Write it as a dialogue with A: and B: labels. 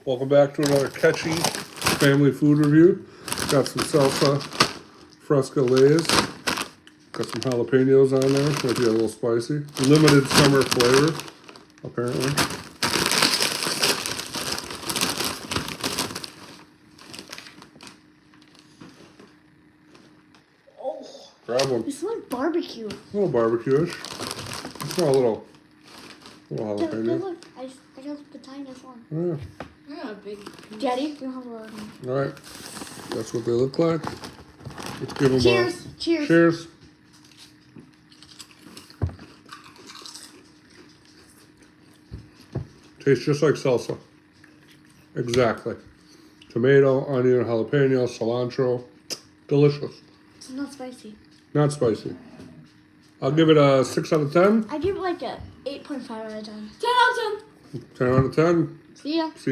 A: Welcome back to another catchy family food review. Got some salsa Fresca Lays. Got some jalapenos on there, might be a little spicy. Limited summer flavor, apparently.
B: Oh,
A: Grab one.
B: it smells like barbecue.
A: A little barbecue-ish. Smell a little jalapeno.
B: Look, I just the tiniest one.
A: Yeah.
C: Yeah, big piece.
B: Daddy, you have a large one.
A: All right. That's what they look like. Let's give them
B: Cheers.
A: a
B: Cheers.
A: cheers. Tastes just like salsa. Exactly. Tomato, onion, jalapeno, cilantro. Delicious.
B: It's not spicy.
A: Not spicy. I'll give it a 6 out of 10.
B: I give it like a 8.5 out of 10.
C: 10 out of 10.
A: 10 out of 10.
B: See ya.
A: See you.